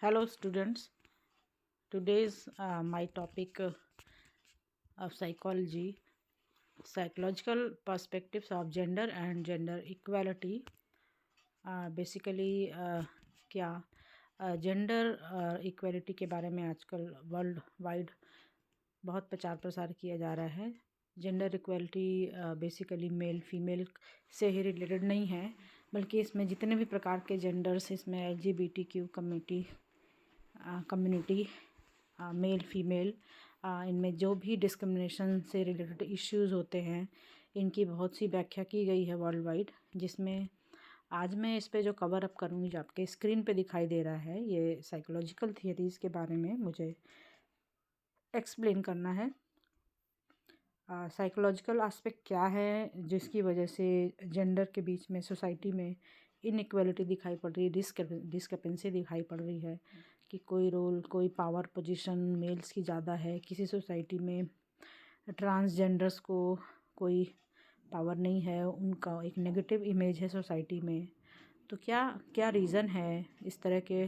Hello, students. Today's my topic of psychology, psychological perspectives of gender and gender equality. Basically क्या gender equality के बारे में आजकल world wide बहुत प्रचार प्रसार किया जा रहा है। Gender equality basically male female से ही रिलेटेड नहीं है, बल्कि इसमें जितने भी प्रकार के जेंडर्स, इसमें LGBTQ कम्युनिटी, मेल फीमेल, इनमें जो भी डिस्क्रिमिनेशन से रिलेटेड इश्यूज़ होते हैं, इनकी बहुत सी व्याख्या की गई है वर्ल्ड वाइड। जिसमें आज मैं इस पे जो कवर अप करूँगी, जो आपके स्क्रीन पे दिखाई दे रहा है, ये साइकोलॉजिकल थियरीज़ के बारे में मुझे एक्सप्लेन करना है। साइकोलॉजिकल एस्पेक्ट क्या है जिसकी वजह से जेंडर के बीच में सोसाइटी में इनइक्वालिटी दिखाई पड़ रही है, डिस्क्रिपेंसी दिखाई पड़ रही है कि कोई रोल, कोई पावर पोजीशन मेल्स की ज़्यादा है। किसी सोसाइटी में ट्रांसजेंडर्स को कोई पावर नहीं है, उनका एक नेगेटिव इमेज है सोसाइटी में। तो क्या क्या रीज़न है इस तरह के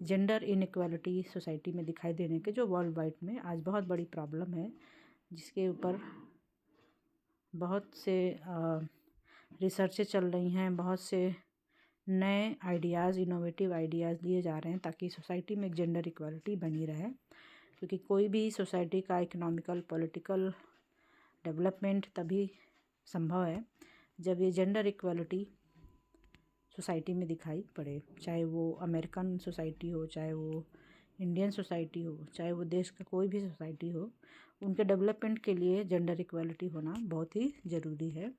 जेंडर इनइक्वालिटी सोसाइटी में दिखाई देने के, जो वर्ल्ड वाइड में आज बहुत बड़ी प्रॉब्लम है, जिसके ऊपर बहुत से रिसर्चें चल रही हैं, बहुत से नए आइडियाज़, इनोवेटिव आइडियाज़ दिए जा रहे हैं ताकि सोसाइटी में जेंडर इक्वालिटी बनी रहे। क्योंकि कोई भी सोसाइटी का इकोनॉमिकल, पॉलिटिकल डेवलपमेंट तभी संभव है जब ये जेंडर इक्वालिटी सोसाइटी में दिखाई पड़े। चाहे वो अमेरिकन सोसाइटी हो, चाहे वो इंडियन सोसाइटी हो, चाहे वो देश का कोई भी सोसाइटी हो, उनके डेवलपमेंट के लिए जेंडर इक्वालिटी होना बहुत ही ज़रूरी है।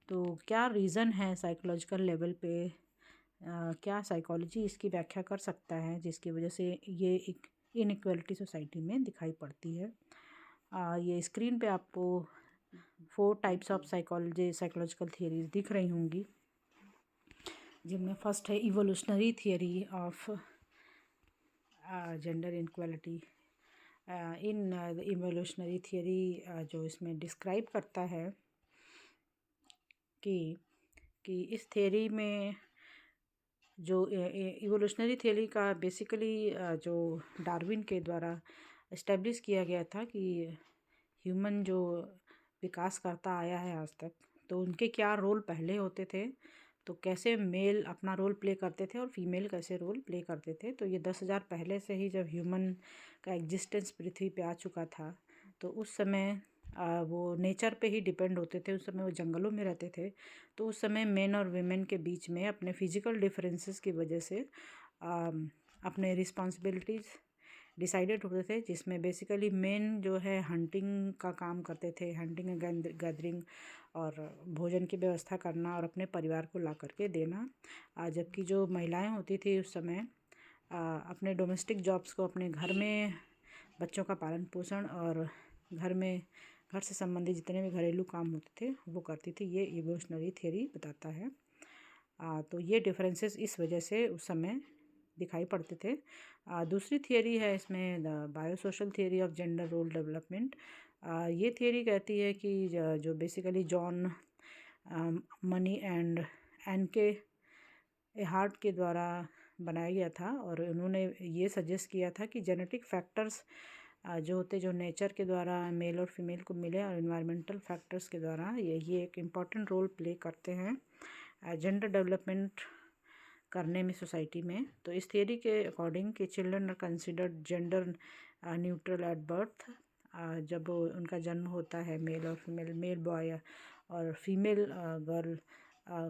तो क्या रीज़न है साइकोलॉजिकल लेवल पे, क्या साइकोलॉजी इसकी व्याख्या कर सकता है जिसकी वजह से ये एक इनइक्वालिटी सोसाइटी में दिखाई पड़ती है। ये स्क्रीन पे आपको 4 टाइप्स ऑफ साइकोलॉजिकल थियरीज दिख रही होंगी, जिनमें फर्स्ट है evolutionary theory of gender inequality. In evolutionary theory जो इसमें डिस्क्राइब करता है कि इस थियरी में जो इवोल्यूशनरी थियरी का बेसिकली जो डार्विन के द्वारा इस्टेब्लिश किया गया था कि ह्यूमन जो विकास करता आया है आज तक, तो उनके क्या रोल पहले होते थे, तो कैसे मेल अपना रोल प्ले करते थे और फीमेल कैसे रोल प्ले करते थे। तो ये 10,000 पहले से ही, जब ह्यूमन का एग्जिस्टेंस पृथ्वी पे आ चुका था, तो उस समय वो नेचर पे ही डिपेंड होते थे। उस समय वो जंगलों में रहते थे, तो उस समय मेन और वीमेन के बीच में अपने फिजिकल डिफरेंसेस की वजह से अपने रिस्पॉन्सिबिलिटीज़ डिसाइडेड होते थे, जिसमें बेसिकली मेन जो है हंटिंग का काम करते थे, हंटिंग एंड गैदरिंग और भोजन की व्यवस्था करना और अपने परिवार को ला करके देना। जबकि जो महिलाएं होती थी उस समय अपने डोमेस्टिक जॉब्स को, अपने घर में बच्चों का पालन पोषण और घर से संबंधित जितने भी घरेलू काम होते थे वो करती थी। ये इवोल्यूशनरी थियरी बताता है। तो ये डिफरेंसेस इस वजह से उस समय दिखाई पड़ते थे। दूसरी थियरी है इसमें the biosocial theory of gender role development. ये थियरी कहती है कि जो basically John Money and Anke Ehrhardt के द्वारा बनाया गया था, और उन्होंने ये सजेस्ट किया था कि जेनेटिक फैक्टर्स जो होते, जो नेचर के द्वारा मेल और फीमेल को मिले, और इन्वायरमेंटल फैक्टर्स के द्वारा ये एक इम्पॉर्टेंट रोल प्ले करते हैं जेंडर डेवलपमेंट करने में सोसाइटी में। तो इस थियरी के अकॉर्डिंग कि children are considered gender neutral at birth. जब उनका जन्म होता है, मेल और फीमेल, मेल बॉय और फीमेल गर्ल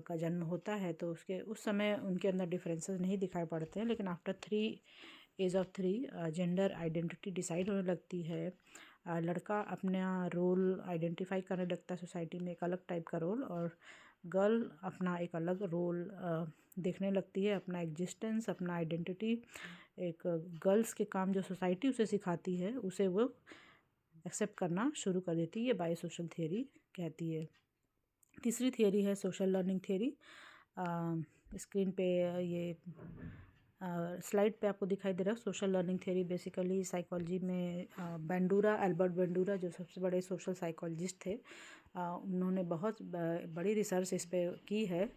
का जन्म होता है, तो उस समय उनके अंदर डिफरेंसेस नहीं दिखाई पड़ते हैं। लेकिन after age of 3 gender identity decide होने लगती है। लड़का अपना रोल आइडेंटिफाई करने लगता है सोसाइटी में, एक अलग टाइप का रोल, और गर्ल अपना एक अलग रोल देखने लगती है, अपना एग्जिस्टेंस, अपना आइडेंटिटी। एक गर्ल्स के काम जो सोसाइटी उसे सिखाती है, उसे वो एक्सेप्ट करना शुरू कर देती है। ये बायोसोशल थियरी कहती है। तीसरी थियरी है सोशल लर्निंग थियरी। स्क्रीन पे ये स्लाइड पे आपको दिखाई दे रहा है। Social learning theory basically psychology में एल्बर्ट बेंडूरा जो सबसे बड़े सोशल साइकोलॉजिस्ट थे, उन्होंने बहुत बड़ी रिसर्च इस पे की है।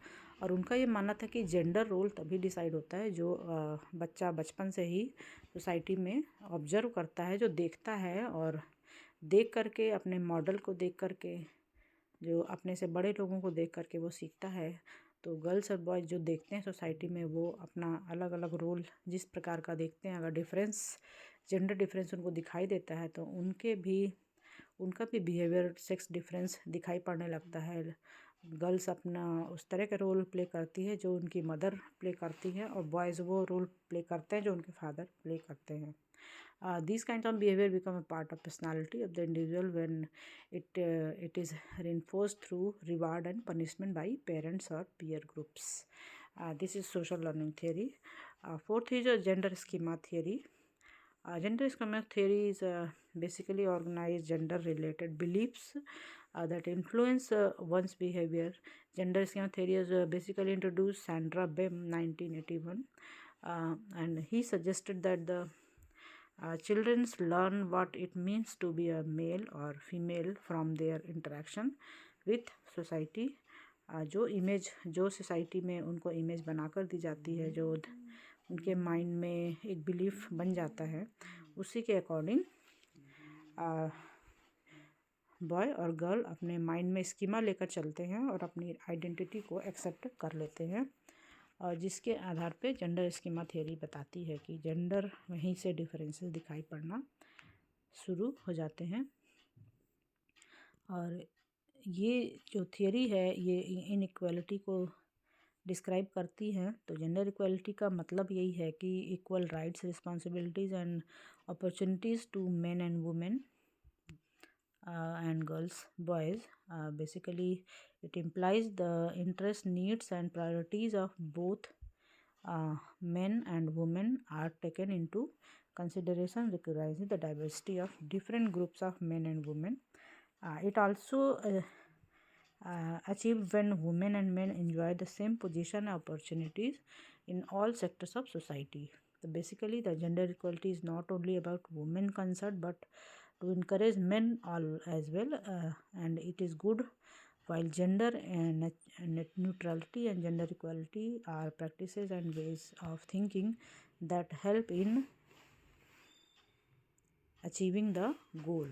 और उनका ये मानना था कि जेंडर रोल तभी डिसाइड होता है जो बच्चा बचपन से ही सोसाइटी में ऑब्जर्व करता है, जो देखता है और देख करके अपने मॉडल को देख करके, जो अपने से बड़े लोगों को देख करके वो सीखता है। तो गर्ल्स और बॉयज़ जो देखते हैं सोसाइटी में, वो अपना अलग अलग रोल जिस प्रकार का देखते हैं, अगर जेंडर डिफरेंस उनको दिखाई देता है तो उनका भी बिहेवियर सेक्स डिफरेंस दिखाई पड़ने लगता है। गर्ल्स अपना उस तरह का रोल प्ले करती है जो उनकी मदर प्ले करती है, और बॉयज़ वो रोल प्ले करते हैं जो उनके फादर प्ले करते हैं। These kinds of behavior become a part of personality of the individual when it is reinforced through reward and punishment by parents or peer groups. This is social learning theory. Fourth is a gender schema theory. Gender schema theory is basically organized gender-related beliefs that influence one's behavior. Gender schema theory is basically introduced Sandra Bem 1981, and he suggested that the children learn what it means to be a male or female from their interaction with society. जो society में उनको image बनाकर दी जाती है, जो उनके mind में एक बिलीफ बन जाता है, उसी के अकॉर्डिंग बॉय और गर्ल अपने माइंड में स्कीमा लेकर चलते हैं और अपनी आइडेंटिटी को एक्सेप्ट कर लेते हैं, और जिसके आधार पे जेंडर स्कीमा थ्योरी बताती है कि जेंडर वहीं से डिफरेंसेस दिखाई पड़ना शुरू हो जाते हैं। और ये जो थियरी है ये इनइक्वालिटी को डिस्क्राइब करती है। तो जेंडर इक्वालिटी का मतलब यही है कि equal rights, responsibilities and opportunities to men and women and girls, boys. Basically, it implies the interests, needs, and priorities of both men and women are taken into consideration, recognizing the diversity of different groups of men and women. It also achieved when women and men enjoy the same position and opportunities in all sectors of society. So basically, the gender equality is not only about women concerned, but to encourage men all as well, and it is good. While gender and net neutrality and gender equality are practices and ways of thinking that help in achieving the goal.